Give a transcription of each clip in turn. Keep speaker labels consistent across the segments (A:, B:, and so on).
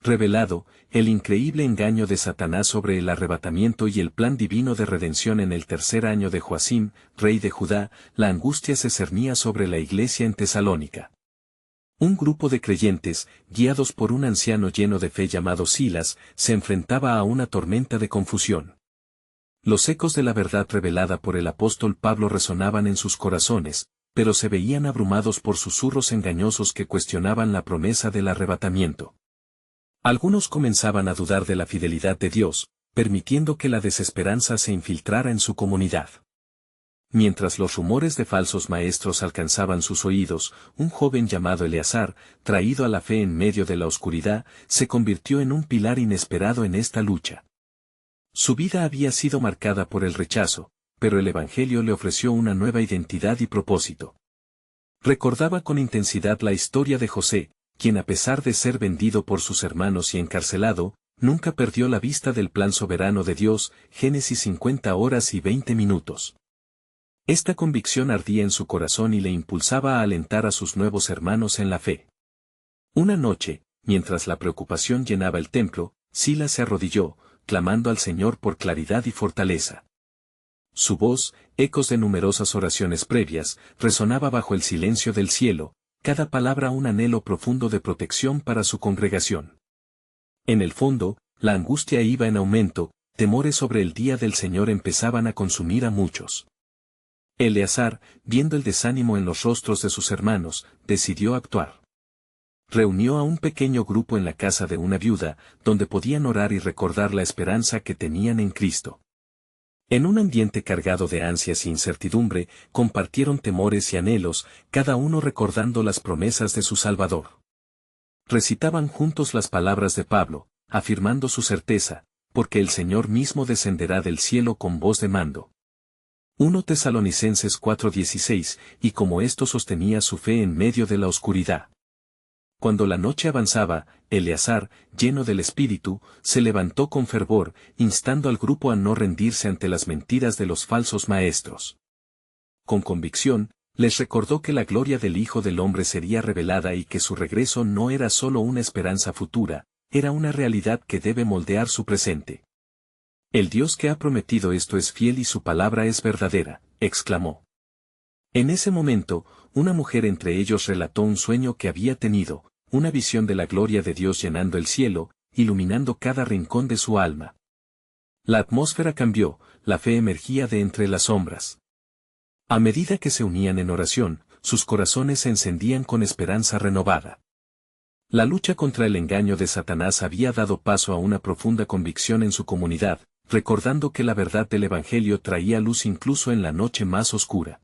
A: revelado, el increíble engaño de Satanás sobre el arrebatamiento y el plan divino de redención en el tercer año de Joacim, rey de Judá, la angustia se cernía sobre la iglesia en Tesalónica. Un grupo de creyentes, guiados por un anciano lleno de fe llamado Silas, se enfrentaba a una tormenta de confusión. Los ecos de la verdad revelada por el apóstol Pablo resonaban en sus corazones, pero se veían abrumados por susurros engañosos que cuestionaban la promesa del arrebatamiento. Algunos comenzaban a dudar de la fidelidad de Dios, permitiendo que la desesperanza se infiltrara en su comunidad. Mientras los rumores de falsos maestros alcanzaban sus oídos, un joven llamado Eleazar, traído a la fe en medio de la oscuridad, se convirtió en un pilar inesperado en esta lucha. Su vida había sido marcada por el rechazo, pero el Evangelio le ofreció una nueva identidad y propósito. Recordaba con intensidad la historia de José, quien a pesar de ser vendido por sus hermanos y encarcelado, nunca perdió la vista del plan soberano de Dios. Génesis 50 horas y 20 minutos. Esta convicción ardía en su corazón y le impulsaba a alentar a sus nuevos hermanos en la fe. Una noche, mientras la preocupación llenaba el templo, Silas se arrodilló, clamando al Señor por claridad y fortaleza. Su voz, ecos de numerosas oraciones previas, resonaba bajo el silencio del cielo, cada palabra un anhelo profundo de protección para su congregación. En el fondo, la angustia iba en aumento, temores sobre el día del Señor empezaban a consumir a muchos. Eleazar, viendo el desánimo en los rostros de sus hermanos, decidió actuar. Reunió a un pequeño grupo en la casa de una viuda, donde podían orar y recordar la esperanza que tenían en Cristo. En un ambiente cargado de ansias e incertidumbre, compartieron temores y anhelos, cada uno recordando las promesas de su Salvador. Recitaban juntos las palabras de Pablo, afirmando su certeza, porque el Señor mismo descenderá del cielo con voz de mando. 1 Tesalonicenses 4:16, y como esto sostenía su fe en medio de la oscuridad. Cuando la noche avanzaba, Eleazar, lleno del Espíritu, se levantó con fervor, instando al grupo a no rendirse ante las mentiras de los falsos maestros. Con convicción, les recordó que la gloria del Hijo del Hombre sería revelada y que su regreso no era solo una esperanza futura, era una realidad que debe moldear su presente. El Dios que ha prometido esto es fiel y su palabra es verdadera, exclamó. En ese momento, una mujer entre ellos relató un sueño que había tenido, una visión de la gloria de Dios llenando el cielo, iluminando cada rincón de su alma. La atmósfera cambió, la fe emergía de entre las sombras. A medida que se unían en oración, sus corazones se encendían con esperanza renovada. La lucha contra el engaño de Satanás había dado paso a una profunda convicción en su comunidad, recordando que la verdad del Evangelio traía luz incluso en la noche más oscura.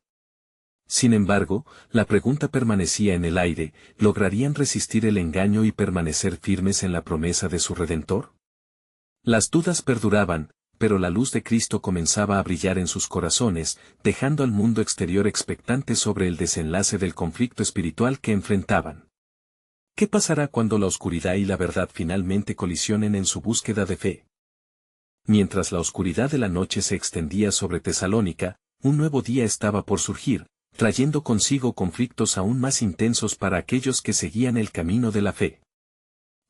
A: Sin embargo, la pregunta permanecía en el aire: ¿lograrían resistir el engaño y permanecer firmes en la promesa de su Redentor? Las dudas perduraban, pero la luz de Cristo comenzaba a brillar en sus corazones, dejando al mundo exterior expectante sobre el desenlace del conflicto espiritual que enfrentaban. ¿Qué pasará cuando la oscuridad y la verdad finalmente colisionen en su búsqueda de fe? Mientras la oscuridad de la noche se extendía sobre Tesalónica, un nuevo día estaba por surgir, trayendo consigo conflictos aún más intensos para aquellos que seguían el camino de la fe.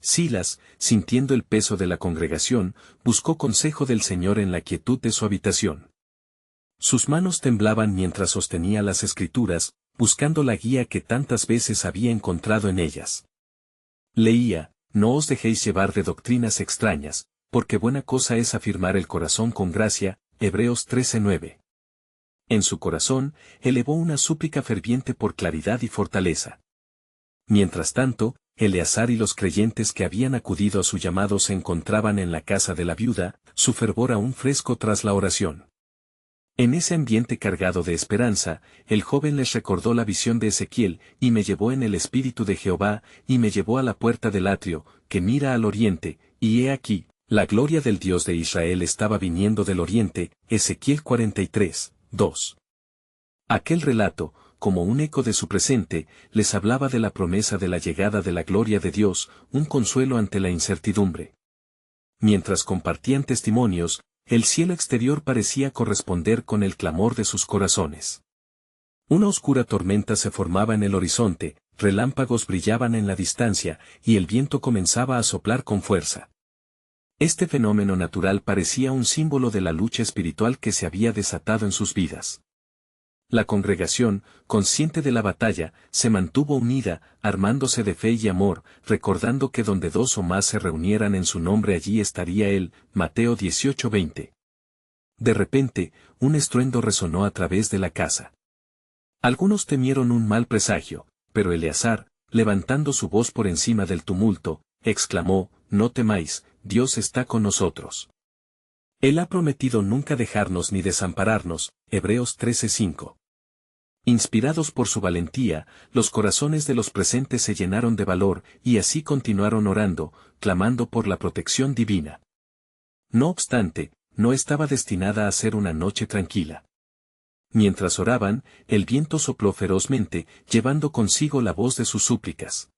A: Silas, sintiendo el peso de la congregación, buscó consejo del Señor en la quietud de su habitación. Sus manos temblaban mientras sostenía las Escrituras, buscando la guía que tantas veces había encontrado en ellas. Leía: no os dejéis llevar de doctrinas extrañas, porque buena cosa es afirmar el corazón con gracia. Hebreos 13:9. En su corazón, elevó una súplica ferviente por claridad y fortaleza. Mientras tanto, Eleazar y los creyentes que habían acudido a su llamado se encontraban en la casa de la viuda, su fervor aún fresco tras la oración. En ese ambiente cargado de esperanza, el joven les recordó la visión de Ezequiel: y me llevó en el espíritu de Jehová, y me llevó a la puerta del atrio, que mira al oriente, y he aquí, la gloria del Dios de Israel estaba viniendo del oriente. Ezequiel 43:2. Aquel relato, como un eco de su presente, les hablaba de la promesa de la llegada de la gloria de Dios, un consuelo ante la incertidumbre. Mientras compartían testimonios, el cielo exterior parecía corresponder con el clamor de sus corazones. Una oscura tormenta se formaba en el horizonte, relámpagos brillaban en la distancia, y el viento comenzaba a soplar con fuerza. Este fenómeno natural parecía un símbolo de la lucha espiritual que se había desatado en sus vidas. La congregación, consciente de la batalla, se mantuvo unida, armándose de fe y amor, recordando que donde dos o más se reunieran en su nombre allí estaría él. Mateo 18:20. De repente, un estruendo resonó a través de la casa. Algunos temieron un mal presagio, pero Eleazar, levantando su voz por encima del tumulto, exclamó: «No temáis, Dios está con nosotros. Él ha prometido nunca dejarnos ni desampararnos». Hebreos 13:5. Inspirados por su valentía, los corazones de los presentes se llenaron de valor, y así continuaron orando, clamando por la protección divina. No obstante, no estaba destinada a ser una noche tranquila. Mientras oraban, el viento sopló ferozmente, llevando consigo la voz de sus súplicas.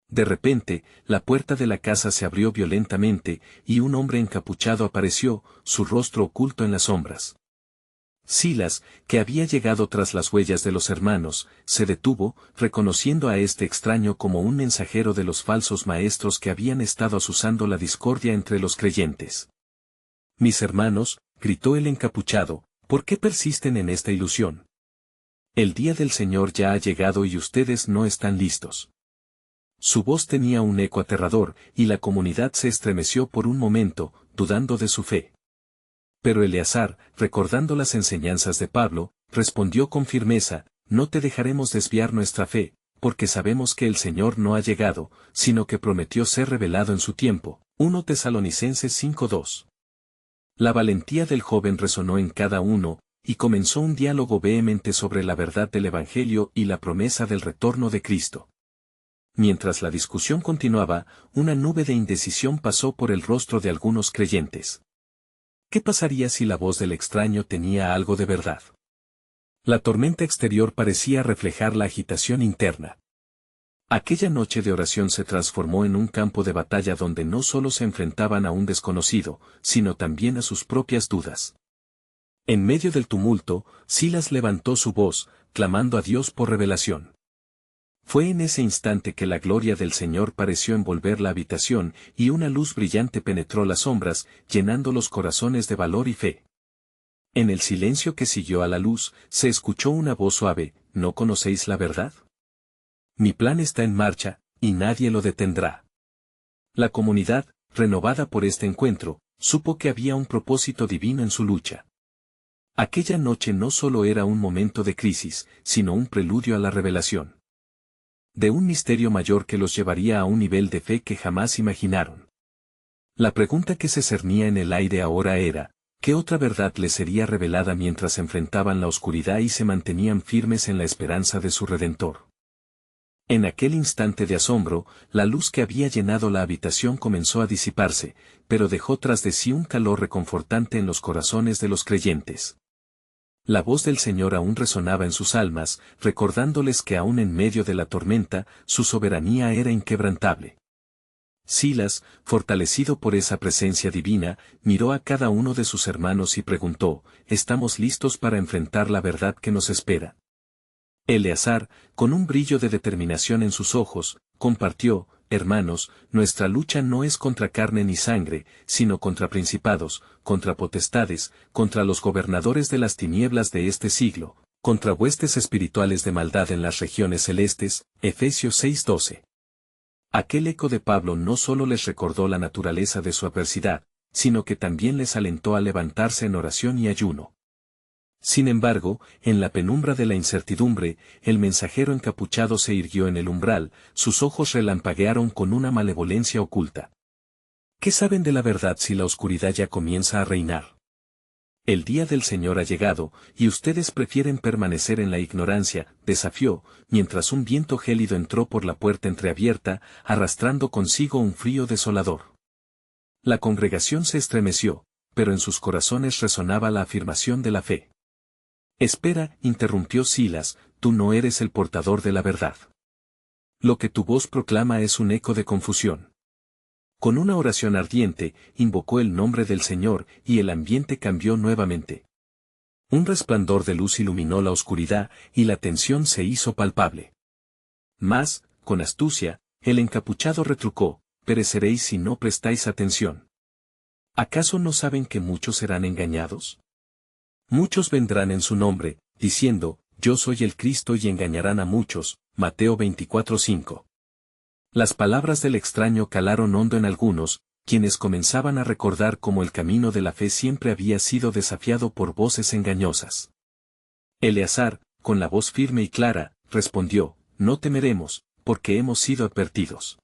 A: De repente, la puerta de la casa se abrió violentamente, y un hombre encapuchado apareció, su rostro oculto en las sombras. Silas, que había llegado tras las huellas de los hermanos, se detuvo, reconociendo a este extraño como un mensajero de los falsos maestros que habían estado azuzando la discordia entre los creyentes. «Mis hermanos», gritó el encapuchado, «¿por qué persisten en esta ilusión? El día del Señor ya ha llegado y ustedes no están listos». Su voz tenía un eco aterrador, y la comunidad se estremeció por un momento, dudando de su fe. Pero Eleazar, recordando las enseñanzas de Pablo, respondió con firmeza: «No te dejaremos desviar nuestra fe, porque sabemos que el Señor no ha llegado, sino que prometió ser revelado en su tiempo». 1 Tesalonicenses 5:2. La valentía del joven resonó en cada uno, y comenzó un diálogo vehemente sobre la verdad del Evangelio y la promesa del retorno de Cristo. Mientras la discusión continuaba, una nube de indecisión pasó por el rostro de algunos creyentes. ¿Qué pasaría si la voz del extraño tenía algo de verdad? La tormenta exterior parecía reflejar la agitación interna. Aquella noche de oración se transformó en un campo de batalla donde no solo se enfrentaban a un desconocido, sino también a sus propias dudas. En medio del tumulto, Silas levantó su voz, clamando a Dios por revelación. Fue en ese instante que la gloria del Señor pareció envolver la habitación, y una luz brillante penetró las sombras, llenando los corazones de valor y fe. En el silencio que siguió a la luz, se escuchó una voz suave: «¿No conocéis la verdad? Mi plan está en marcha, y nadie lo detendrá». La comunidad, renovada por este encuentro, supo que había un propósito divino en su lucha. Aquella noche no solo era un momento de crisis, sino un preludio a la revelación de un misterio mayor que los llevaría a un nivel de fe que jamás imaginaron. La pregunta que se cernía en el aire ahora era: ¿qué otra verdad les sería revelada mientras enfrentaban la oscuridad y se mantenían firmes en la esperanza de su Redentor? En aquel instante de asombro, la luz que había llenado la habitación comenzó a disiparse, pero dejó tras de sí un calor reconfortante en los corazones de los creyentes. La voz del Señor aún resonaba en sus almas, recordándoles que aún en medio de la tormenta, su soberanía era inquebrantable. Silas, fortalecido por esa presencia divina, miró a cada uno de sus hermanos y preguntó: «¿Estamos listos para enfrentar la verdad que nos espera?». Eleazar, con un brillo de determinación en sus ojos, compartió: «Hermanos, nuestra lucha no es contra carne ni sangre, sino contra principados, contra potestades, contra los gobernadores de las tinieblas de este siglo, contra huestes espirituales de maldad en las regiones celestes». Efesios 6:12. Aquel eco de Pablo no solo les recordó la naturaleza de su adversidad, sino que también les alentó a levantarse en oración y ayuno. Sin embargo, en la penumbra de la incertidumbre, el mensajero encapuchado se irguió en el umbral, sus ojos relampaguearon con una malevolencia oculta. ¿Qué saben de la verdad si la oscuridad ya comienza a reinar? El día del Señor ha llegado, y ustedes prefieren permanecer en la ignorancia, desafió, mientras un viento gélido entró por la puerta entreabierta, arrastrando consigo un frío desolador. La congregación se estremeció, pero en sus corazones resonaba la afirmación de la fe. «Espera», interrumpió Silas, «tú no eres el portador de la verdad. Lo que tu voz proclama es un eco de confusión». Con una oración ardiente, invocó el nombre del Señor, y el ambiente cambió nuevamente. Un resplandor de luz iluminó la oscuridad, y la tensión se hizo palpable. Mas, con astucia, el encapuchado retrucó, pereceréis si no prestáis atención. ¿Acaso no saben que muchos serán engañados? Muchos vendrán en su nombre, diciendo, yo soy el Cristo y engañarán a muchos. Mateo 24:5. Las palabras del extraño calaron hondo en algunos, quienes comenzaban a recordar cómo el camino de la fe siempre había sido desafiado por voces engañosas. Eleazar, con la voz firme y clara, respondió, no temeremos, porque hemos sido advertidos.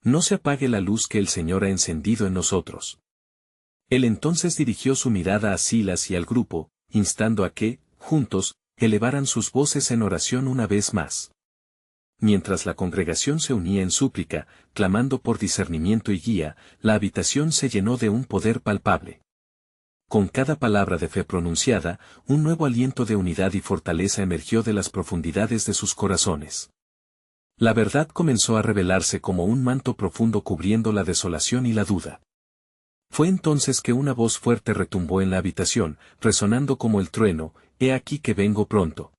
A: No se apague la luz que el Señor ha encendido en nosotros. Él entonces dirigió su mirada a Silas y al grupo, instando a que, juntos, elevaran sus voces en oración una vez más. Mientras la congregación se unía en súplica, clamando por discernimiento y guía, la habitación se llenó de un poder palpable. Con cada palabra de fe pronunciada, un nuevo aliento de unidad y fortaleza emergió de las profundidades de sus corazones. La verdad comenzó a revelarse como un manto profundo cubriendo la desolación y la duda. Fue entonces que una voz fuerte retumbó en la habitación, resonando como el trueno, «He aquí que vengo pronto».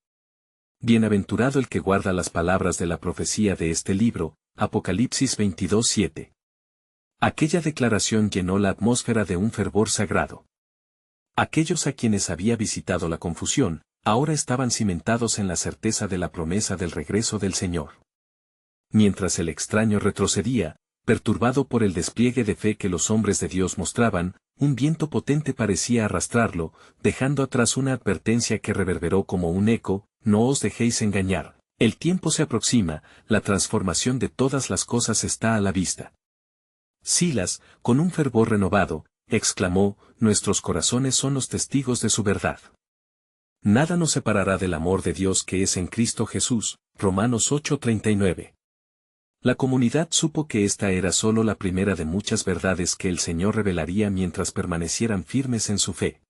A: Bienaventurado el que guarda las palabras de la profecía de este libro, Apocalipsis 22:7. Aquella declaración llenó la atmósfera de un fervor sagrado. Aquellos a quienes había visitado la confusión, ahora estaban cimentados en la certeza de la promesa del regreso del Señor. Mientras el extraño retrocedía, perturbado por el despliegue de fe que los hombres de Dios mostraban, un viento potente parecía arrastrarlo, dejando atrás una advertencia que reverberó como un eco, no os dejéis engañar, el tiempo se aproxima, la transformación de todas las cosas está a la vista. Silas, con un fervor renovado, exclamó, nuestros corazones son los testigos de su verdad. Nada nos separará del amor de Dios que es en Cristo Jesús, Romanos 8:39. La comunidad supo que esta era solo la primera de muchas verdades que el Señor revelaría mientras permanecieran firmes en su fe.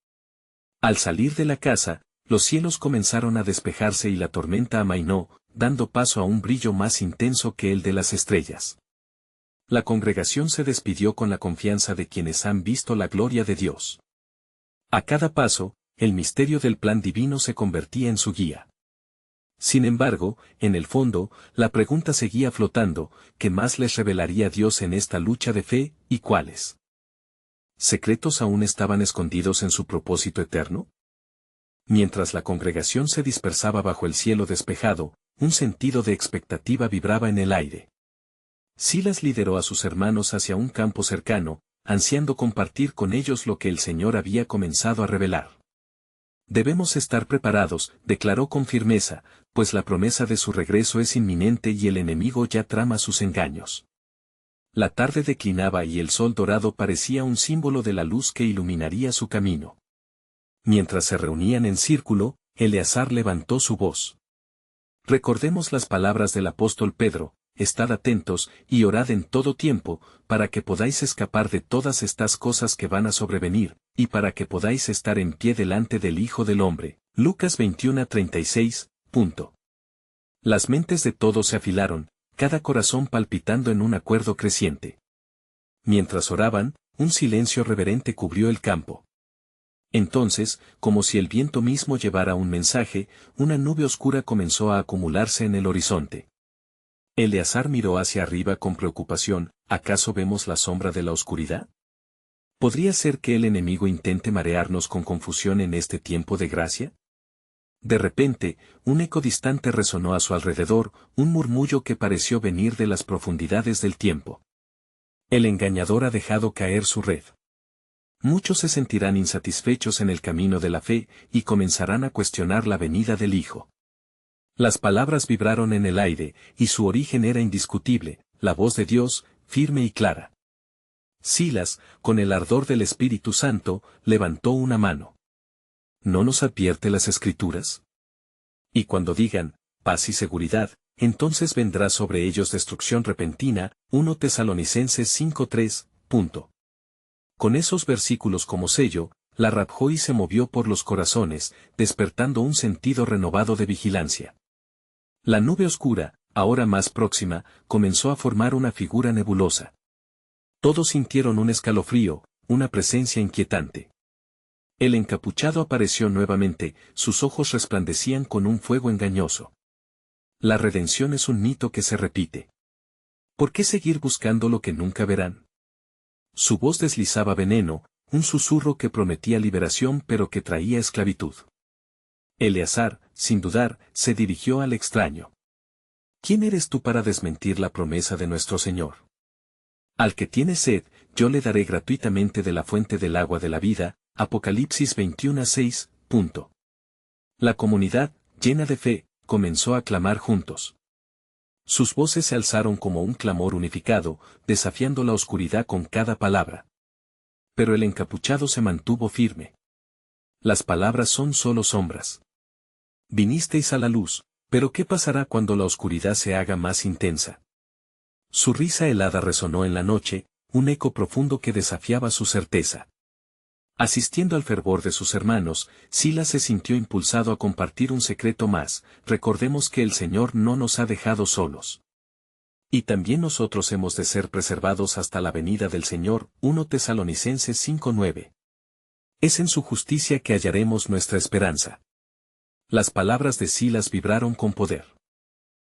A: Al salir de la casa, los cielos comenzaron a despejarse y la tormenta amainó, dando paso a un brillo más intenso que el de las estrellas. La congregación se despidió con la confianza de quienes han visto la gloria de Dios. A cada paso, el misterio del plan divino se convertía en su guía. Sin embargo, en el fondo, la pregunta seguía flotando, ¿qué más les revelaría Dios en esta lucha de fe, y cuáles secretos aún estaban escondidos en su propósito eterno? Mientras la congregación se dispersaba bajo el cielo despejado, un sentido de expectativa vibraba en el aire. Silas lideró a sus hermanos hacia un campo cercano, ansiando compartir con ellos lo que el Señor había comenzado a revelar. Debemos estar preparados, declaró con firmeza, pues la promesa de su regreso es inminente y el enemigo ya trama sus engaños. La tarde declinaba y el sol dorado parecía un símbolo de la luz que iluminaría su camino. Mientras se reunían en círculo, Eleazar levantó su voz. Recordemos las palabras del apóstol Pedro, estad atentos y orad en todo tiempo, para que podáis escapar de todas estas cosas que van a sobrevenir, y para que podáis estar en pie delante del Hijo del Hombre. Lucas 21:36. Las mentes de todos se afilaron, cada corazón palpitando en un acuerdo creciente. Mientras oraban, un silencio reverente cubrió el campo. Entonces, como si el viento mismo llevara un mensaje, una nube oscura comenzó a acumularse en el horizonte. Eleazar miró hacia arriba con preocupación, ¿acaso vemos la sombra de la oscuridad? ¿Podría ser que el enemigo intente marearnos con confusión en este tiempo de gracia? De repente, un eco distante resonó a su alrededor, un murmullo que pareció venir de las profundidades del tiempo. El engañador ha dejado caer su red. Muchos se sentirán insatisfechos en el camino de la fe, y comenzarán a cuestionar la venida del Hijo. Las palabras vibraron en el aire, y su origen era indiscutible, la voz de Dios, firme y clara. Silas, con el ardor del Espíritu Santo, levantó una mano. ¿No nos advierte las Escrituras? Y cuando digan, paz y seguridad, entonces vendrá sobre ellos destrucción repentina, 1 Tesalonicenses 5:3. Con esos versículos como sello, la Rabjoi se movió por los corazones, despertando un sentido renovado de vigilancia. La nube oscura, ahora más próxima, comenzó a formar una figura nebulosa. Todos sintieron un escalofrío, una presencia inquietante. El encapuchado apareció nuevamente, sus ojos resplandecían con un fuego engañoso. La redención es un mito que se repite. ¿Por qué seguir buscando lo que nunca verán? Su voz deslizaba veneno, un susurro que prometía liberación pero que traía esclavitud. Eleazar, sin dudar, se dirigió al extraño. ¿Quién eres tú para desmentir la promesa de nuestro Señor? Al que tiene sed, yo le daré gratuitamente de la fuente del agua de la vida, Apocalipsis 21:6. La comunidad, llena de fe, comenzó a clamar juntos. Sus voces se alzaron como un clamor unificado, desafiando la oscuridad con cada palabra. Pero el encapuchado se mantuvo firme. Las palabras son solo sombras. Vinisteis a la luz, pero ¿qué pasará cuando la oscuridad se haga más intensa? Su risa helada resonó en la noche, un eco profundo que desafiaba su certeza. Asistiendo al fervor de sus hermanos, Silas se sintió impulsado a compartir un secreto más: recordemos que el Señor no nos ha dejado solos. Y también nosotros hemos de ser preservados hasta la venida del Señor, 1 Tesalonicenses 5:9. Es en su justicia que hallaremos nuestra esperanza. Las palabras de Silas vibraron con poder.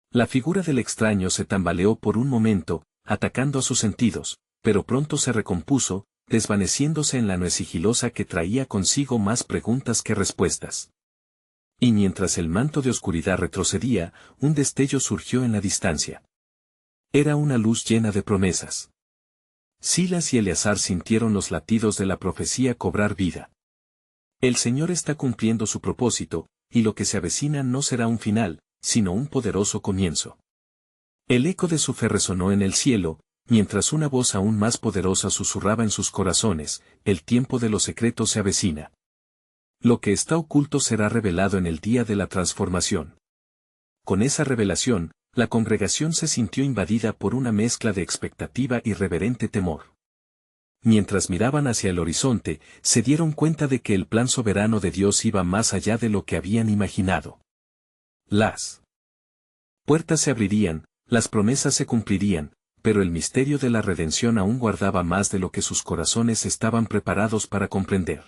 A: La figura del extraño se tambaleó por un momento, atacando a sus sentidos, pero pronto se recompuso, desvaneciéndose en la nuez sigilosa que traía consigo más preguntas que respuestas. Y mientras el manto de oscuridad retrocedía, un destello surgió en la distancia. Era una luz llena de promesas. Silas y Eleazar sintieron los latidos de la profecía cobrar vida. El Señor está cumpliendo su propósito, y lo que se avecina no será un final, sino un poderoso comienzo. El eco de su fe resonó en el cielo, mientras una voz aún más poderosa susurraba en sus corazones: el tiempo de los secretos se avecina. Lo que está oculto será revelado en el día de la transformación. Con esa revelación, la congregación se sintió invadida por una mezcla de expectativa y reverente temor. Mientras miraban hacia el horizonte, se dieron cuenta de que el plan soberano de Dios iba más allá de lo que habían imaginado. Las puertas se abrirían, las promesas se cumplirían, pero el misterio de la redención aún guardaba más de lo que sus corazones estaban preparados para comprender.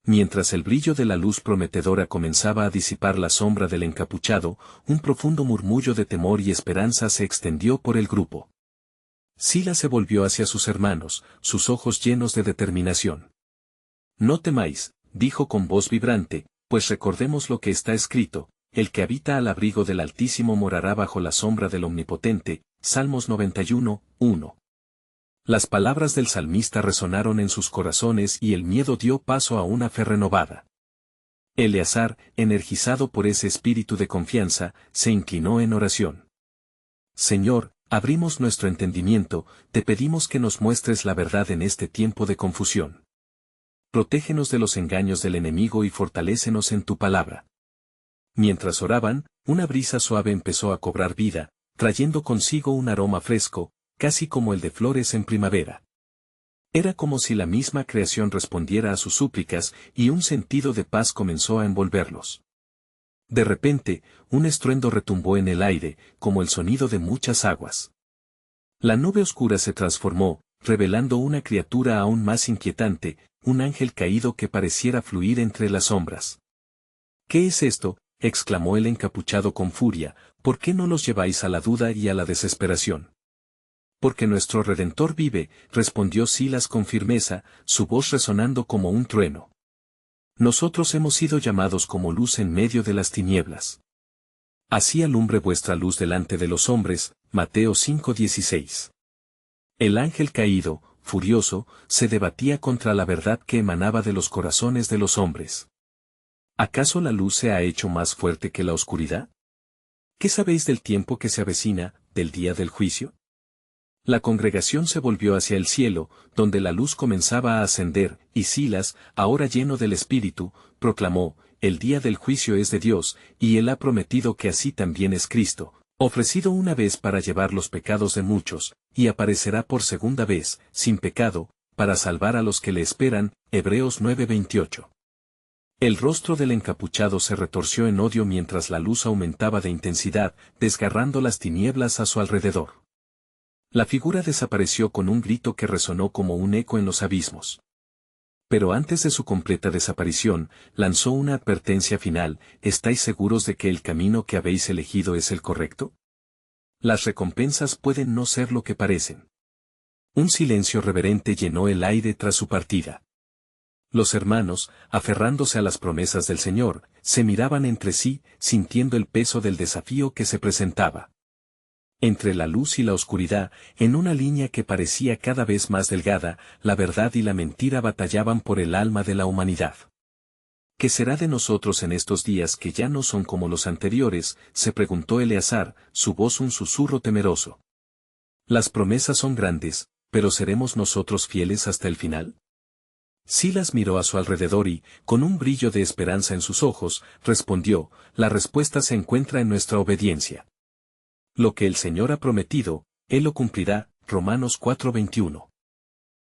A: Mientras el brillo de la luz prometedora comenzaba a disipar la sombra del encapuchado, un profundo murmullo de temor y esperanza se extendió por el grupo. Silas se volvió hacia sus hermanos, sus ojos llenos de determinación. No temáis, dijo con voz vibrante, pues recordemos lo que está escrito: el que habita al abrigo del Altísimo morará bajo la sombra del Omnipotente, Salmos 91:1. Las palabras del salmista resonaron en sus corazones y el miedo dio paso a una fe renovada. Eleazar, energizado por ese espíritu de confianza, se inclinó en oración. Señor, abrimos nuestro entendimiento, te pedimos que nos muestres la verdad en este tiempo de confusión. Protégenos de los engaños del enemigo y fortalécenos en tu palabra. Mientras oraban, una brisa suave empezó a cobrar vida, trayendo consigo un aroma fresco, casi como el de flores en primavera. Era como si la misma creación respondiera a sus súplicas, y un sentido de paz comenzó a envolverlos. De repente, un estruendo retumbó en el aire, como el sonido de muchas aguas. La nube oscura se transformó, revelando una criatura aún más inquietante, un ángel caído que pareciera fluir entre las sombras. ¿Qué es esto?, exclamó el encapuchado con furia. ¿Por qué no los lleváis a la duda y a la desesperación? Porque nuestro Redentor vive, respondió Silas con firmeza, su voz resonando como un trueno. Nosotros hemos sido llamados como luz en medio de las tinieblas. Así alumbre vuestra luz delante de los hombres, Mateo 5:16. El ángel caído, furioso, se debatía contra la verdad que emanaba de los corazones de los hombres. ¿Acaso la luz se ha hecho más fuerte que la oscuridad? ¿Qué sabéis del tiempo que se avecina, del día del juicio? La congregación se volvió hacia el cielo, donde la luz comenzaba a ascender, y Silas, ahora lleno del Espíritu, proclamó: el día del juicio es de Dios, y Él ha prometido que así también es Cristo, ofrecido una vez para llevar los pecados de muchos, y aparecerá por segunda vez, sin pecado, para salvar a los que le esperan. Hebreos 9:28. El rostro del encapuchado se retorció en odio mientras la luz aumentaba de intensidad, desgarrando las tinieblas a su alrededor. La figura desapareció con un grito que resonó como un eco en los abismos. Pero antes de su completa desaparición, lanzó una advertencia final: ¿estáis seguros de que el camino que habéis elegido es el correcto? Las recompensas pueden no ser lo que parecen. Un silencio reverente llenó el aire tras su partida. Los hermanos, aferrándose a las promesas del Señor, se miraban entre sí, sintiendo el peso del desafío que se presentaba. Entre la luz y la oscuridad, en una línea que parecía cada vez más delgada, la verdad y la mentira batallaban por el alma de la humanidad. ¿Qué será de nosotros en estos días que ya no son como los anteriores?, se preguntó Eleazar, su voz un susurro temeroso. Las promesas son grandes, pero ¿seremos nosotros fieles hasta el final? Silas miró a su alrededor y, con un brillo de esperanza en sus ojos, respondió: la respuesta se encuentra en nuestra obediencia. Lo que el Señor ha prometido, Él lo cumplirá. Romanos 4:21.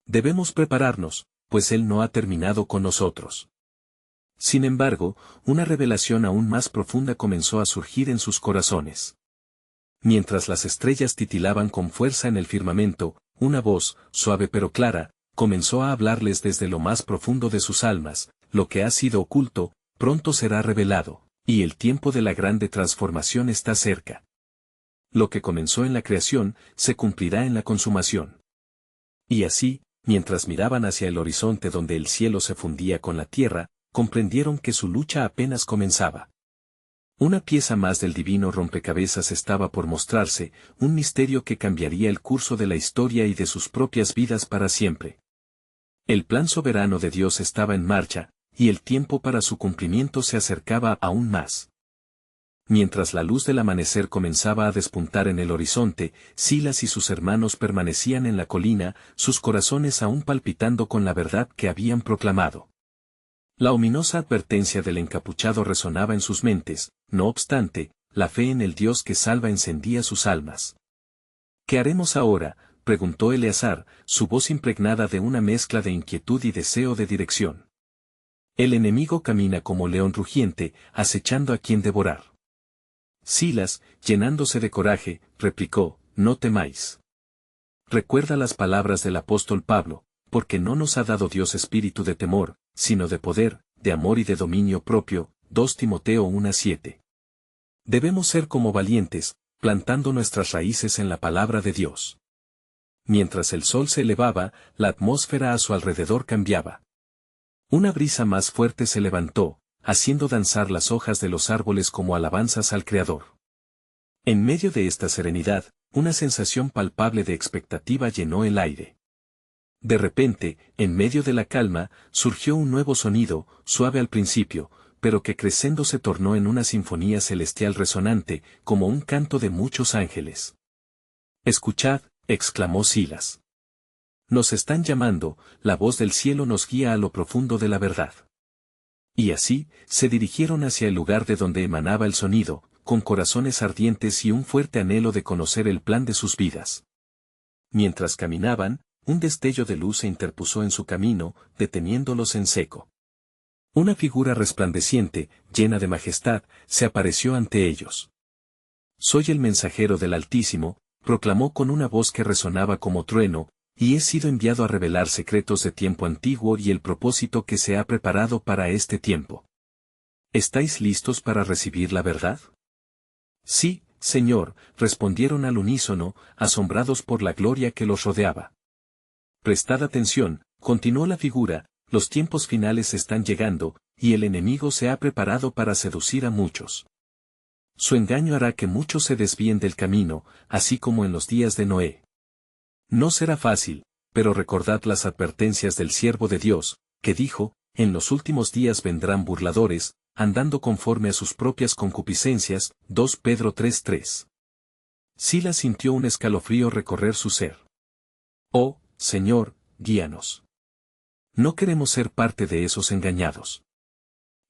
A: Debemos prepararnos, pues Él no ha terminado con nosotros. Sin embargo, una revelación aún más profunda comenzó a surgir en sus corazones. Mientras las estrellas titilaban con fuerza en el firmamento, una voz, suave pero clara, comenzó a hablarles desde lo más profundo de sus almas: lo que ha sido oculto, pronto será revelado, y el tiempo de la grande transformación está cerca. Lo que comenzó en la creación, se cumplirá en la consumación. Y así, mientras miraban hacia el horizonte donde el cielo se fundía con la tierra, comprendieron que su lucha apenas comenzaba. Una pieza más del divino rompecabezas estaba por mostrarse, un misterio que cambiaría el curso de la historia y de sus propias vidas para siempre. El plan soberano de Dios estaba en marcha, y el tiempo para su cumplimiento se acercaba aún más. Mientras la luz del amanecer comenzaba a despuntar en el horizonte, Silas y sus hermanos permanecían en la colina, sus corazones aún palpitando con la verdad que habían proclamado. La ominosa advertencia del encapuchado resonaba en sus mentes, no obstante, la fe en el Dios que salva encendía sus almas. ¿Qué haremos ahora?, preguntó Eleazar, su voz impregnada de una mezcla de inquietud y deseo de dirección. El enemigo camina como león rugiente, acechando a quien devorar. Silas, llenándose de coraje, replicó: no temáis. Recuerda las palabras del apóstol Pablo: porque no nos ha dado Dios espíritu de temor, sino de poder, de amor y de dominio propio. 2 Timoteo 1:7. Debemos ser como valientes, plantando nuestras raíces en la palabra de Dios. Mientras el sol se elevaba, la atmósfera a su alrededor cambiaba. Una brisa más fuerte se levantó, haciendo danzar las hojas de los árboles como alabanzas al Creador. En medio de esta serenidad, una sensación palpable de expectativa llenó el aire. De repente, en medio de la calma, surgió un nuevo sonido, suave al principio, pero que creciendo se tornó en una sinfonía celestial resonante, como un canto de muchos ángeles. «Escuchad», exclamó Silas. «Nos están llamando, la voz del cielo nos guía a lo profundo de la verdad». Y así, se dirigieron hacia el lugar de donde emanaba el sonido, con corazones ardientes y un fuerte anhelo de conocer el plan de sus vidas. Mientras caminaban, un destello de luz se interpuso en su camino, deteniéndolos en seco. Una figura resplandeciente, llena de majestad, se apareció ante ellos. «Soy el mensajero del Altísimo», proclamó con una voz que resonaba como trueno, «y he sido enviado a revelar secretos de tiempo antiguo y el propósito que se ha preparado para este tiempo. ¿Estáis listos para recibir la verdad?» «Sí, Señor», respondieron al unísono, asombrados por la gloria que los rodeaba. «Prestad atención», continuó la figura, «los tiempos finales están llegando, y el enemigo se ha preparado para seducir a muchos. Su engaño hará que muchos se desvíen del camino, así como en los días de Noé. No será fácil, pero recordad las advertencias del siervo de Dios, que dijo: en los últimos días vendrán burladores, andando conforme a sus propias concupiscencias. 2 Pedro 3:3. Silas sintió un escalofrío recorrer su ser. «Oh, Señor, guíanos. No queremos ser parte de esos engañados.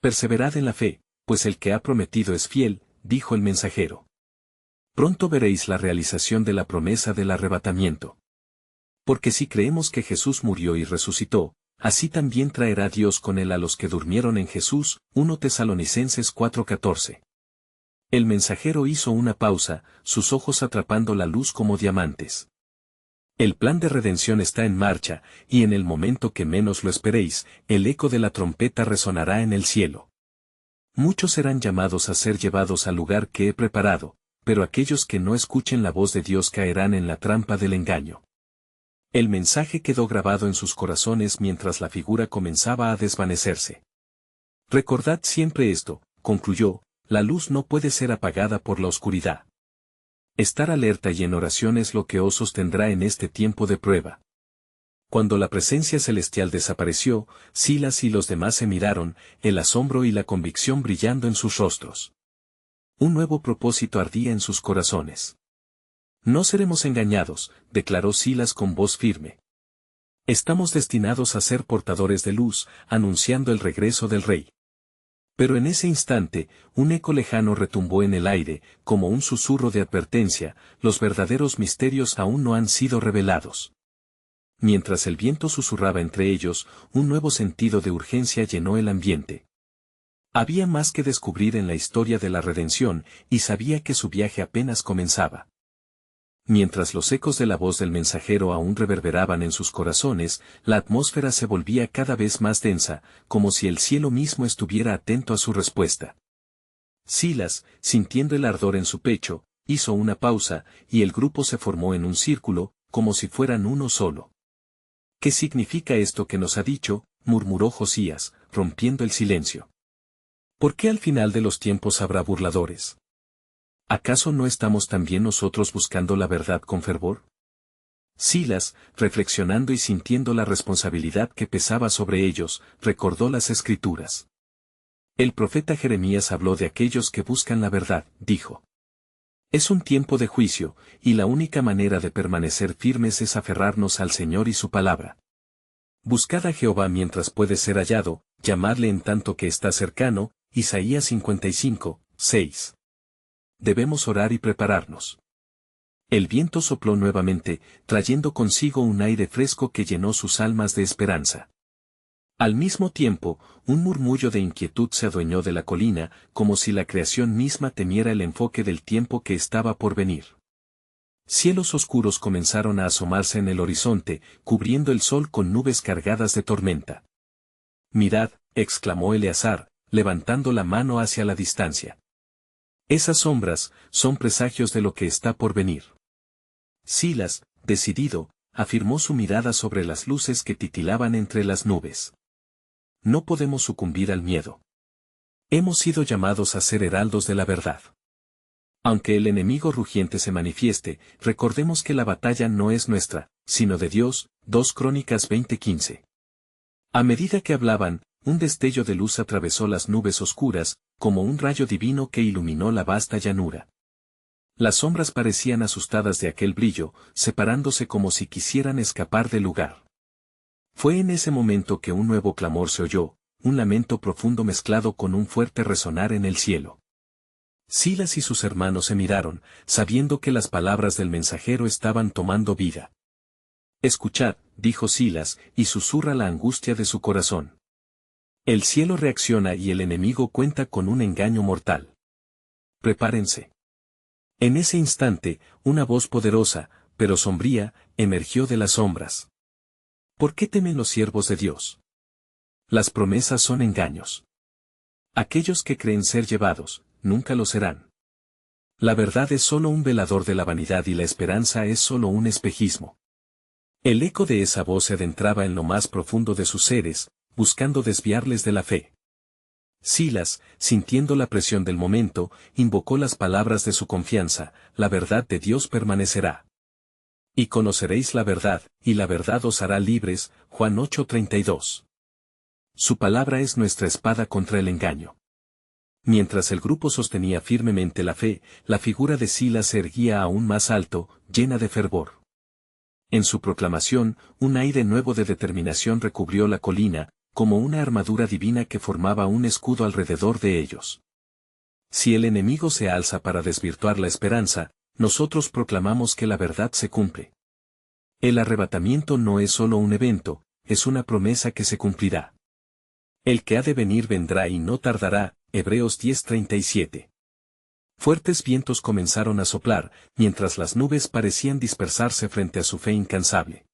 A: Perseverad en la fe, pues el que ha prometido es fiel», dijo el mensajero. «Pronto veréis la realización de la promesa del arrebatamiento. Porque si creemos que Jesús murió y resucitó, así también traerá Dios con él a los que durmieron en Jesús». 1 Tesalonicenses 4:14. El mensajero hizo una pausa, sus ojos atrapando la luz como diamantes. El plan de redención está en marcha, y en el momento que menos lo esperéis, el eco de la trompeta resonará en el cielo. Muchos serán llamados a ser llevados al lugar que he preparado, pero aquellos que no escuchen la voz de Dios caerán en la trampa del engaño. El mensaje quedó grabado en sus corazones mientras la figura comenzaba a desvanecerse. Recordad siempre esto, concluyó, la luz no puede ser apagada por la oscuridad. Estar alerta y en oración es lo que os sostendrá en este tiempo de prueba. Cuando la presencia celestial desapareció, Silas y los demás se miraron, el asombro y la convicción brillando en sus rostros. Un nuevo propósito ardía en sus corazones. No seremos engañados, declaró Silas con voz firme. Estamos destinados a ser portadores de luz, anunciando el regreso del Rey. Pero en ese instante, un eco lejano retumbó en el aire, como un susurro de advertencia, los verdaderos misterios aún no han sido revelados. Mientras el viento susurraba entre ellos, un nuevo sentido de urgencia llenó el ambiente. Había más que descubrir en la historia de la redención, y sabía que su viaje apenas comenzaba. Mientras los ecos de la voz del mensajero aún reverberaban en sus corazones, la atmósfera se volvía cada vez más densa, como si el cielo mismo estuviera atento a su respuesta. Silas, sintiendo el ardor en su pecho, hizo una pausa, y el grupo se formó en un círculo, como si fueran uno solo. ¿Qué significa esto que nos ha dicho?, murmuró Josías, rompiendo el silencio. ¿Por qué al final de los tiempos habrá burladores? ¿Acaso no estamos también nosotros buscando la verdad con fervor? Silas, reflexionando y sintiendo la responsabilidad que pesaba sobre ellos, recordó las Escrituras. El profeta Jeremías habló de aquellos que buscan la verdad, dijo. Es un tiempo de juicio, y la única manera de permanecer firmes es aferrarnos al Señor y su palabra. Buscad a Jehová mientras puede ser hallado, llamadle en tanto que está cercano, Isaías 55, 6. Debemos orar y prepararnos. El viento sopló nuevamente, trayendo consigo un aire fresco que llenó sus almas de esperanza. Al mismo tiempo, un murmullo de inquietud se adueñó de la colina, como si la creación misma temiera el enfoque del tiempo que estaba por venir. Cielos oscuros comenzaron a asomarse en el horizonte, cubriendo el sol con nubes cargadas de tormenta. Mirad, exclamó Eleazar, levantando la mano hacia la distancia. Esas sombras son presagios de lo que está por venir. Silas, decidido, afirmó su mirada sobre las luces que titilaban entre las nubes. No podemos sucumbir al miedo. Hemos sido llamados a ser heraldos de la verdad. Aunque el enemigo rugiente se manifieste, recordemos que la batalla no es nuestra, sino de Dios. 2 Crónicas 20:15. A medida que hablaban, un destello de luz atravesó las nubes oscuras, como un rayo divino que iluminó la vasta llanura. Las sombras parecían asustadas de aquel brillo, separándose como si quisieran escapar del lugar. Fue en ese momento que un nuevo clamor se oyó, un lamento profundo mezclado con un fuerte resonar en el cielo. Silas y sus hermanos se miraron, sabiendo que las palabras del mensajero estaban tomando vida. Escuchad, dijo Silas, y susurra la angustia de su corazón. El cielo reacciona y el enemigo cuenta con un engaño mortal. Prepárense. En ese instante, una voz poderosa, pero sombría, emergió de las sombras. ¿Por qué temen los siervos de Dios? Las promesas son engaños. Aquellos que creen ser llevados, nunca lo serán. La verdad es solo un velador de la vanidad y la esperanza es solo un espejismo. El eco de esa voz se adentraba en lo más profundo de sus seres, buscando desviarles de la fe. Silas, sintiendo la presión del momento, invocó las palabras de su confianza, la verdad de Dios permanecerá. Y conoceréis la verdad, y la verdad os hará libres, Juan 8:32. Su palabra es nuestra espada contra el engaño. Mientras el grupo sostenía firmemente la fe, la figura de Silas se erguía aún más alto, llena de fervor. En su proclamación, un aire nuevo de determinación recubrió la colina, como una armadura divina que formaba un escudo alrededor de ellos. Si el enemigo se alza para desvirtuar la esperanza, nosotros proclamamos que la verdad se cumple. El arrebatamiento no es solo un evento, es una promesa que se cumplirá. El que ha de venir vendrá y no tardará, Hebreos 10:37. Fuertes vientos comenzaron a soplar, mientras las nubes parecían dispersarse frente a su fe incansable.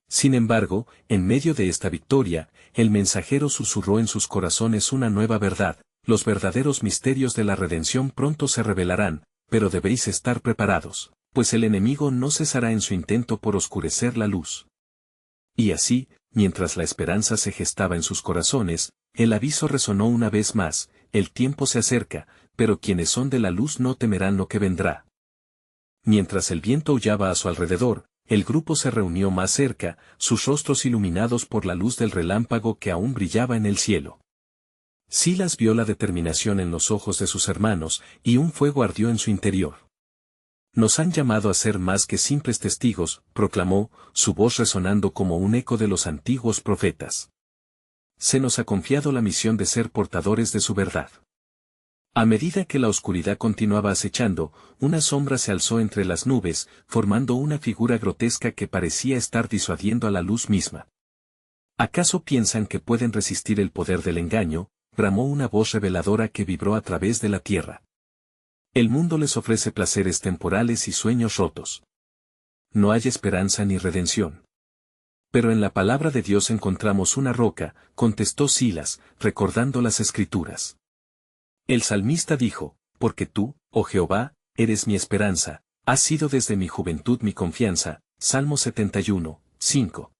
A: Sin embargo, en medio de esta victoria, el mensajero susurró en sus corazones una nueva verdad: los verdaderos misterios de la redención pronto se revelarán, pero debéis estar preparados, pues el enemigo no cesará en su intento por oscurecer la luz. Y así, mientras la esperanza se gestaba en sus corazones, el aviso resonó una vez más: el tiempo se acerca, pero quienes son de la luz no temerán lo que vendrá. Mientras el viento aullaba a su alrededor, el grupo se reunió más cerca, sus rostros iluminados por la luz del relámpago que aún brillaba en el cielo. Silas vio la determinación en los ojos de sus hermanos, y un fuego ardió en su interior. Nos han llamado a ser más que simples testigos, proclamó, su voz resonando como un eco de los antiguos profetas. Se nos ha confiado la misión de ser portadores de su verdad. A medida que la oscuridad continuaba acechando, una sombra se alzó entre las nubes, formando una figura grotesca que parecía estar disuadiendo a la luz misma. ¿Acaso piensan que pueden resistir el poder del engaño?, bramó una voz reveladora que vibró a través de la tierra. El mundo les ofrece placeres temporales y sueños rotos. No hay esperanza ni redención. Pero en la palabra de Dios encontramos una roca, contestó Silas, recordando las Escrituras. El salmista dijo: porque tú, oh Jehová, eres mi esperanza, has sido desde mi juventud mi confianza. Salmo 71, 5.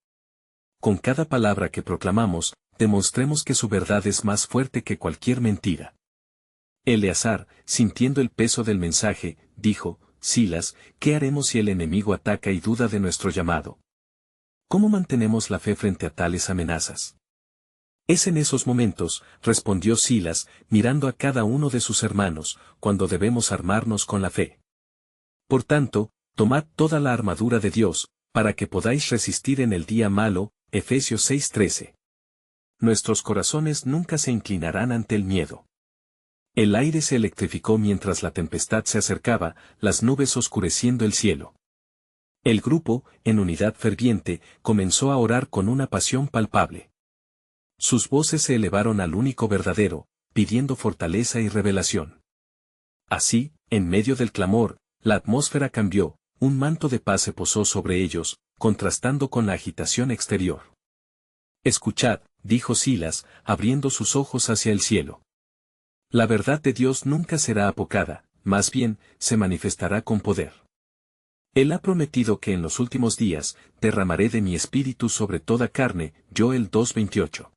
A: Con cada palabra que proclamamos, demostremos que su verdad es más fuerte que cualquier mentira. Eleazar, sintiendo el peso del mensaje, dijo: Silas, ¿qué haremos si el enemigo ataca y duda de nuestro llamado? ¿Cómo mantenemos la fe frente a tales amenazas? Es en esos momentos, respondió Silas, mirando a cada uno de sus hermanos, cuando debemos armarnos con la fe. Por tanto, tomad toda la armadura de Dios, para que podáis resistir en el día malo. Efesios 6:13. Nuestros corazones nunca se inclinarán ante el miedo. El aire se electrificó mientras la tempestad se acercaba, las nubes oscureciendo el cielo. El grupo, en unidad ferviente, comenzó a orar con una pasión palpable. Sus voces se elevaron al único verdadero, pidiendo fortaleza y revelación. Así, en medio del clamor, la atmósfera cambió, un manto de paz se posó sobre ellos, contrastando con la agitación exterior. Escuchad, dijo Silas, abriendo sus ojos hacia el cielo. La verdad de Dios nunca será apocada, más bien, se manifestará con poder. Él ha prometido que en los últimos días, derramaré de mi espíritu sobre toda carne. Joel 2:28.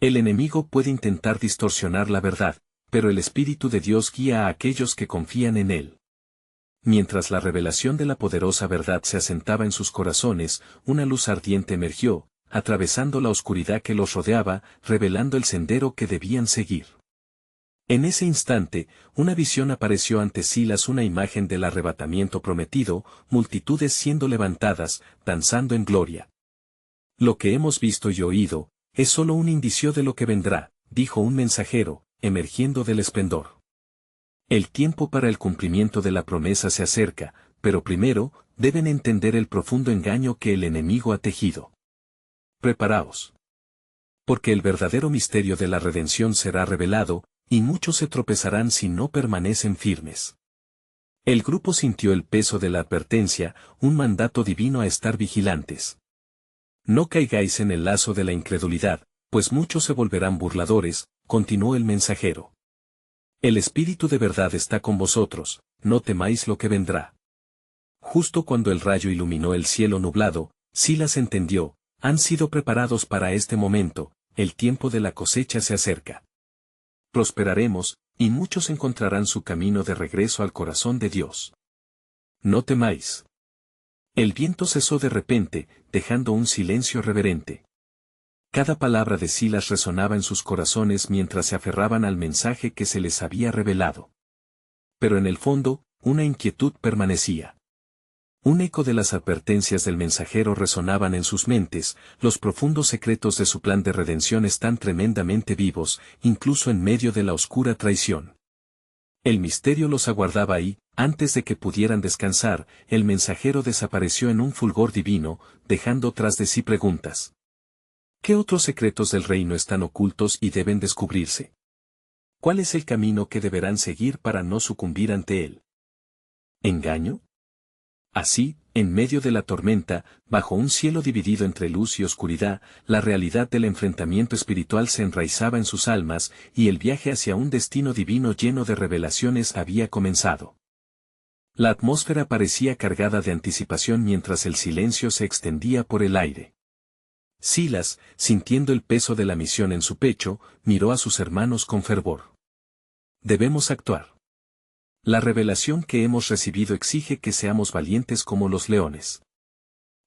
A: El enemigo puede intentar distorsionar la verdad, pero el Espíritu de Dios guía a aquellos que confían en él. Mientras la revelación de la poderosa verdad se asentaba en sus corazones, una luz ardiente emergió, atravesando la oscuridad que los rodeaba, revelando el sendero que debían seguir. En ese instante, una visión apareció ante Silas, una imagen del arrebatamiento prometido, multitudes siendo levantadas, danzando en gloria. Lo que hemos visto y oído, es solo un indicio de lo que vendrá, dijo un mensajero, emergiendo del esplendor. El tiempo para el cumplimiento de la promesa se acerca, pero primero, deben entender el profundo engaño que el enemigo ha tejido. Preparaos. Porque el verdadero misterio de la redención será revelado, y muchos se tropezarán si no permanecen firmes. El grupo sintió el peso de la advertencia, un mandato divino a estar vigilantes. No caigáis en el lazo de la incredulidad, pues muchos se volverán burladores, continuó el mensajero. El Espíritu de verdad está con vosotros, no temáis lo que vendrá. Justo cuando el rayo iluminó el cielo nublado, Silas entendió: han sido preparados para este momento, el tiempo de la cosecha se acerca. Prosperaremos, y muchos encontrarán su camino de regreso al corazón de Dios. No temáis. El viento cesó de repente, dejando un silencio reverente. Cada palabra de Silas resonaba en sus corazones mientras se aferraban al mensaje que se les había revelado. Pero en el fondo, una inquietud permanecía. Un eco de las advertencias del mensajero resonaban en sus mentes: los profundos secretos de su plan de redención están tremendamente vivos, incluso en medio de la oscura traición. El misterio los aguardaba ahí. Antes de que pudieran descansar, el mensajero desapareció en un fulgor divino, dejando tras de sí preguntas. ¿Qué otros secretos del reino están ocultos y deben descubrirse? ¿Cuál es el camino que deberán seguir para no sucumbir ante él? ¿Engaño? Así, en medio de la tormenta, bajo un cielo dividido entre luz y oscuridad, la realidad del enfrentamiento espiritual se enraizaba en sus almas, y el viaje hacia un destino divino lleno de revelaciones había comenzado. La atmósfera parecía cargada de anticipación mientras el silencio se extendía por el aire. Silas, sintiendo el peso de la misión en su pecho, miró a sus hermanos con fervor. Debemos actuar. La revelación que hemos recibido exige que seamos valientes como los leones.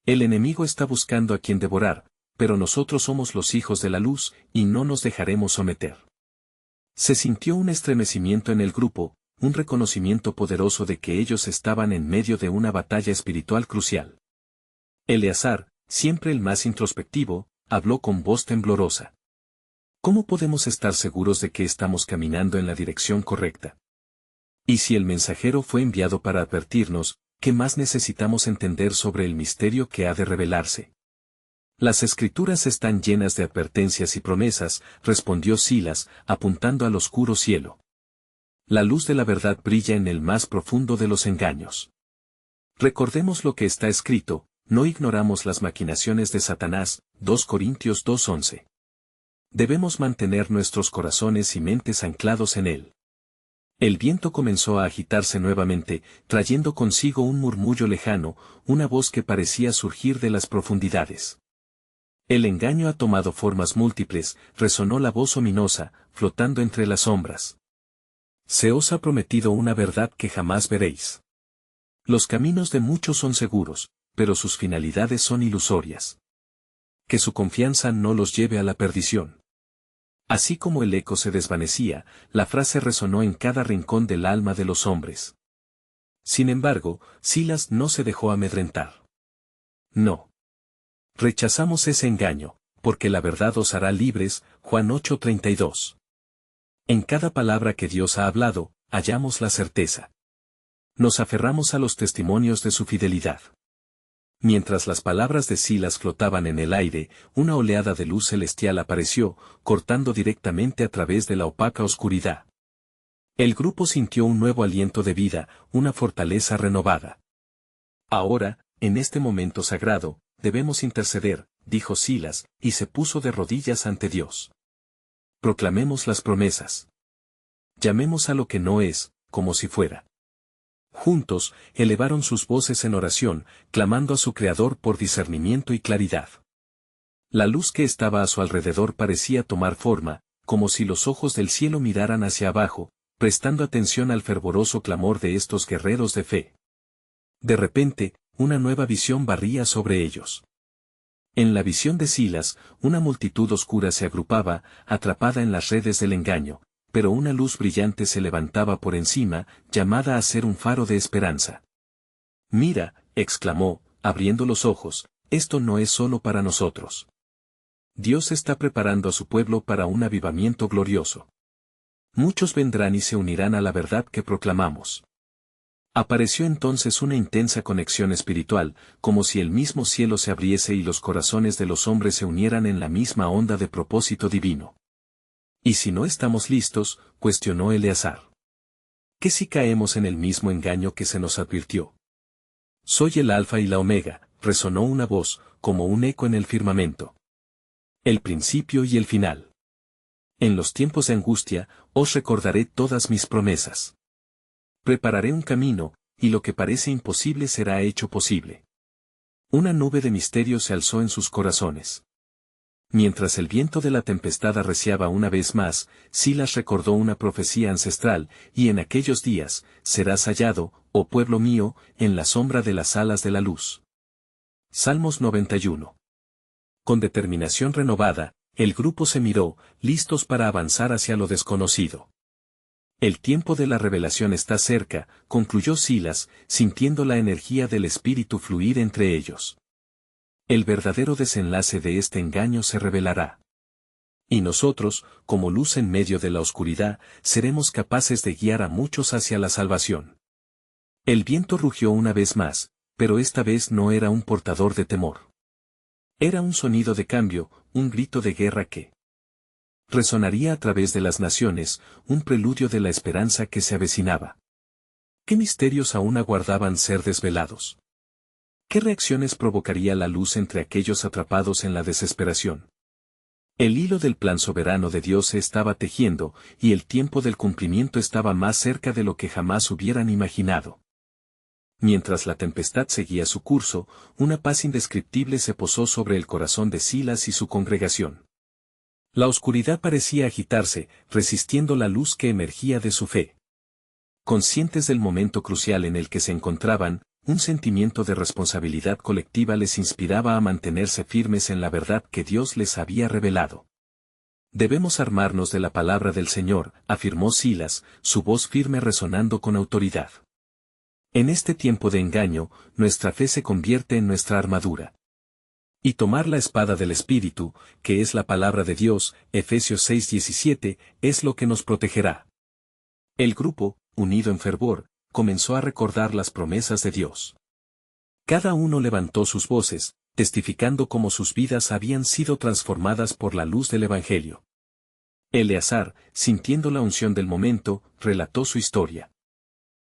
A: El enemigo está buscando a quien devorar, pero nosotros somos los hijos de la luz, y no nos dejaremos someter. Se sintió un estremecimiento en el grupo, un reconocimiento poderoso de que ellos estaban en medio de una batalla espiritual crucial. Eleazar, siempre el más introspectivo, habló con voz temblorosa. ¿Cómo podemos estar seguros de que estamos caminando en la dirección correcta? Y si el mensajero fue enviado para advertirnos, ¿qué más necesitamos entender sobre el misterio que ha de revelarse? Las escrituras están llenas de advertencias y promesas, respondió Silas, apuntando al oscuro cielo. La luz de la verdad brilla en el más profundo de los engaños. Recordemos lo que está escrito, no ignoramos las maquinaciones de Satanás, 2 Corintios 2:11. Debemos mantener nuestros corazones y mentes anclados en él. El viento comenzó a agitarse nuevamente, trayendo consigo un murmullo lejano, una voz que parecía surgir de las profundidades. El engaño ha tomado formas múltiples, resonó la voz ominosa, flotando entre las sombras. Se os ha prometido una verdad que jamás veréis. Los caminos de muchos son seguros, pero sus finalidades son ilusorias. Que su confianza no los lleve a la perdición. Así como el eco se desvanecía, la frase resonó en cada rincón del alma de los hombres. Sin embargo, Silas no se dejó amedrentar. No. Rechazamos ese engaño, porque la verdad os hará libres, Juan 8:32. En cada palabra que Dios ha hablado, hallamos la certeza. Nos aferramos a los testimonios de su fidelidad. Mientras las palabras de Silas flotaban en el aire, una oleada de luz celestial apareció, cortando directamente a través de la opaca oscuridad. El grupo sintió un nuevo aliento de vida, una fortaleza renovada. Ahora, en este momento sagrado, debemos interceder, dijo Silas, y se puso de rodillas ante Dios. Proclamemos las promesas. Llamemos a lo que no es, como si fuera. Juntos, elevaron sus voces en oración, clamando a su Creador por discernimiento y claridad. La luz que estaba a su alrededor parecía tomar forma, como si los ojos del cielo miraran hacia abajo, prestando atención al fervoroso clamor de estos guerreros de fe. De repente, una nueva visión barría sobre ellos. En la visión de Silas, una multitud oscura se agrupaba, atrapada en las redes del engaño, pero una luz brillante se levantaba por encima, llamada a ser un faro de esperanza. Mira, exclamó, abriendo los ojos, esto no es solo para nosotros. Dios está preparando a su pueblo para un avivamiento glorioso. Muchos vendrán y se unirán a la verdad que proclamamos. Apareció entonces una intensa conexión espiritual, como si el mismo cielo se abriese y los corazones de los hombres se unieran en la misma onda de propósito divino. ¿Y si no estamos listos?, cuestionó Eleazar. ¿Qué si caemos en el mismo engaño que se nos advirtió? Soy el Alfa y la Omega, resonó una voz, como un eco en el firmamento. El principio y el final. En los tiempos de angustia, os recordaré todas mis promesas. Prepararé un camino, y lo que parece imposible será hecho posible. Una nube de misterio se alzó en sus corazones. Mientras el viento de la tempestad arreciaba una vez más, Silas recordó una profecía ancestral, y en aquellos días, serás hallado, oh pueblo mío, en la sombra de las alas de la luz. Salmos 91. Con determinación renovada, el grupo se miró, listos para avanzar hacia lo desconocido. El tiempo de la revelación está cerca, concluyó Silas, sintiendo la energía del Espíritu fluir entre ellos. El verdadero desenlace de este engaño se revelará. Y nosotros, como luz en medio de la oscuridad, seremos capaces de guiar a muchos hacia la salvación. El viento rugió una vez más, pero esta vez no era un portador de temor. Era un sonido de cambio, un grito de guerra que resonaría a través de las naciones, un preludio de la esperanza que se avecinaba. ¿Qué misterios aún aguardaban ser desvelados? ¿Qué reacciones provocaría la luz entre aquellos atrapados en la desesperación? El hilo del plan soberano de Dios se estaba tejiendo, y el tiempo del cumplimiento estaba más cerca de lo que jamás hubieran imaginado. Mientras la tempestad seguía su curso, una paz indescriptible se posó sobre el corazón de Silas y su congregación. La oscuridad parecía agitarse, resistiendo la luz que emergía de su fe. Conscientes del momento crucial en el que se encontraban, un sentimiento de responsabilidad colectiva les inspiraba a mantenerse firmes en la verdad que Dios les había revelado. Debemos armarnos de la palabra del Señor, afirmó Silas, su voz firme resonando con autoridad. En este tiempo de engaño, nuestra fe se convierte en nuestra armadura. Y tomar la espada del Espíritu, que es la palabra de Dios, Efesios 6:17, es lo que nos protegerá. El grupo, unido en fervor, comenzó a recordar las promesas de Dios. Cada uno levantó sus voces, testificando cómo sus vidas habían sido transformadas por la luz del Evangelio. Eleazar, sintiendo la unción del momento, relató su historia.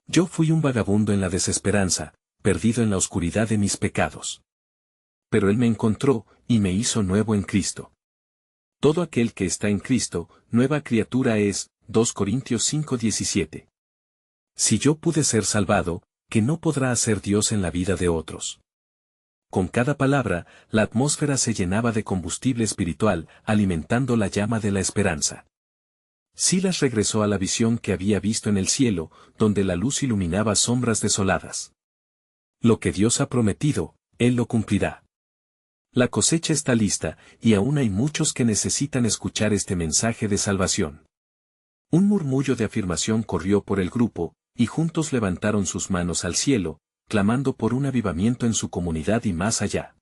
A: Yo fui un vagabundo en la desesperanza, perdido en la oscuridad de mis pecados. Pero Él me encontró, y me hizo nuevo en Cristo. Todo aquel que está en Cristo, nueva criatura es, 2 Corintios 5:17. Si yo pude ser salvado, ¿qué no podrá hacer Dios en la vida de otros? Con cada palabra, la atmósfera se llenaba de combustible espiritual, alimentando la llama de la esperanza. Silas regresó a la visión que había visto en el cielo, donde la luz iluminaba sombras desoladas. Lo que Dios ha prometido, Él lo cumplirá. La cosecha está lista, y aún hay muchos que necesitan escuchar este mensaje de salvación. Un murmullo de afirmación corrió por el grupo, y juntos levantaron sus manos al cielo, clamando por un avivamiento en su comunidad y más allá.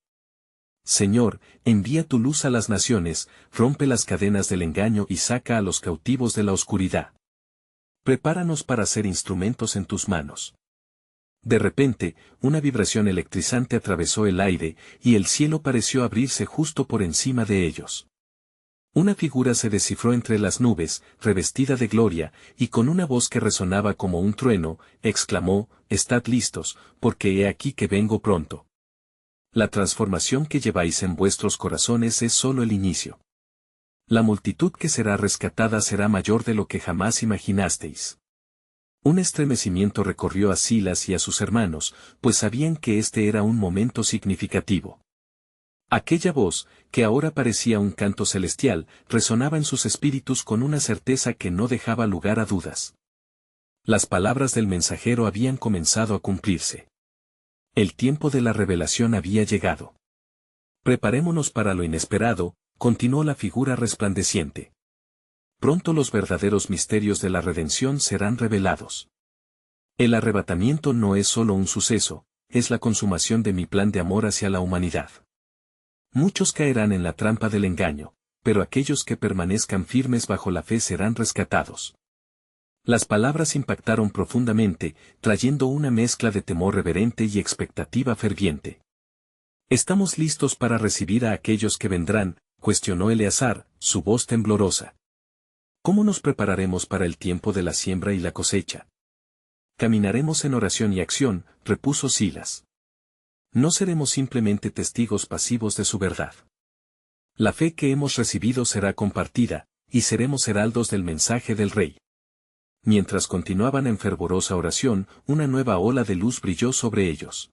A: Señor, envía tu luz a las naciones, rompe las cadenas del engaño y saca a los cautivos de la oscuridad. Prepáranos para ser instrumentos en tus manos. De repente, una vibración electrizante atravesó el aire, y el cielo pareció abrirse justo por encima de ellos. Una figura se descifró entre las nubes, revestida de gloria, y con una voz que resonaba como un trueno, exclamó: «Estad listos, porque he aquí que vengo pronto». La transformación que lleváis en vuestros corazones es solo el inicio. La multitud que será rescatada será mayor de lo que jamás imaginasteis. Un estremecimiento recorrió a Silas y a sus hermanos, pues sabían que este era un momento significativo. Aquella voz, que ahora parecía un canto celestial, resonaba en sus espíritus con una certeza que no dejaba lugar a dudas. Las palabras del mensajero habían comenzado a cumplirse. El tiempo de la revelación había llegado. Preparémonos para lo inesperado, continuó la figura resplandeciente. Pronto los verdaderos misterios de la redención serán revelados. El arrebatamiento no es solo un suceso, es la consumación de mi plan de amor hacia la humanidad. Muchos caerán en la trampa del engaño, pero aquellos que permanezcan firmes bajo la fe serán rescatados. Las palabras impactaron profundamente, trayendo una mezcla de temor reverente y expectativa ferviente. «¿Estamos listos para recibir a aquellos que vendrán?», cuestionó Eleazar, su voz temblorosa. «¿Cómo nos prepararemos para el tiempo de la siembra y la cosecha?». «Caminaremos en oración y acción», repuso Silas. «No seremos simplemente testigos pasivos de su verdad. La fe que hemos recibido será compartida, y seremos heraldos del mensaje del Rey». Mientras continuaban en fervorosa oración, una nueva ola de luz brilló sobre ellos.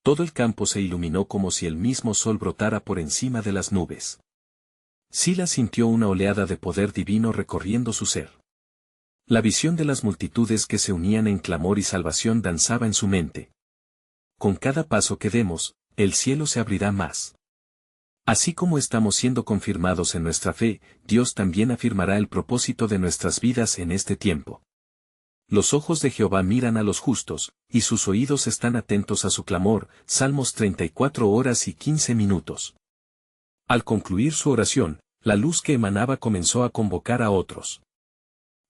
A: Todo el campo se iluminó como si el mismo sol brotara por encima de las nubes. Silas sintió una oleada de poder divino recorriendo su ser. La visión de las multitudes que se unían en clamor y salvación danzaba en su mente. Con cada paso que demos, el cielo se abrirá más. Así como estamos siendo confirmados en nuestra fe, Dios también afirmará el propósito de nuestras vidas en este tiempo. Los ojos de Jehová miran a los justos, y sus oídos están atentos a su clamor. Salmos 34 horas y 15 minutos. Al concluir su oración, la luz que emanaba comenzó a convocar a otros.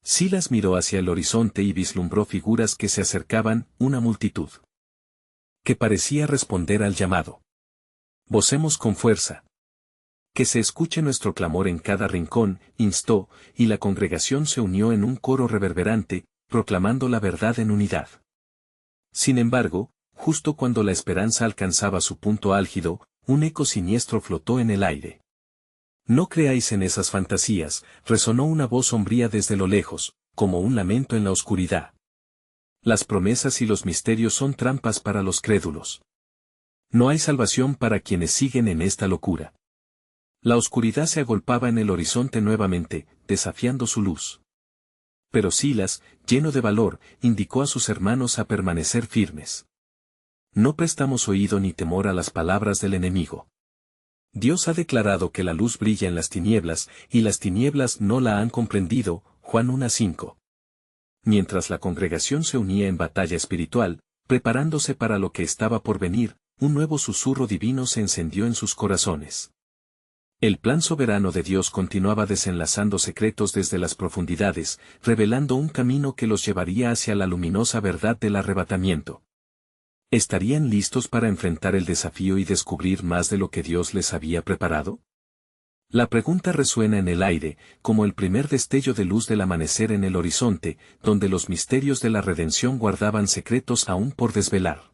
A: Silas miró hacia el horizonte y vislumbró figuras que se acercaban, una multitud que parecía responder al llamado. «Vocemos con fuerza. Que se escuche nuestro clamor en cada rincón, instó, y la congregación se unió en un coro reverberante, proclamando la verdad en unidad. Sin embargo, justo cuando la esperanza alcanzaba su punto álgido, un eco siniestro flotó en el aire. No creáis en esas fantasías, resonó una voz sombría desde lo lejos, como un lamento en la oscuridad. Las promesas y los misterios son trampas para los crédulos. No hay salvación para quienes siguen en esta locura. La oscuridad se agolpaba en el horizonte nuevamente, desafiando su luz. Pero Silas, lleno de valor, indicó a sus hermanos a permanecer firmes. No prestamos oído ni temor a las palabras del enemigo. Dios ha declarado que la luz brilla en las tinieblas, y las tinieblas no la han comprendido, Juan 1:5. Mientras la congregación se unía en batalla espiritual, preparándose para lo que estaba por venir, un nuevo susurro divino se encendió en sus corazones. El plan soberano de Dios continuaba desenlazando secretos desde las profundidades, revelando un camino que los llevaría hacia la luminosa verdad del arrebatamiento. ¿Estarían listos para enfrentar el desafío y descubrir más de lo que Dios les había preparado? La pregunta resuena en el aire, como el primer destello de luz del amanecer en el horizonte, donde los misterios de la redención guardaban secretos aún por desvelar.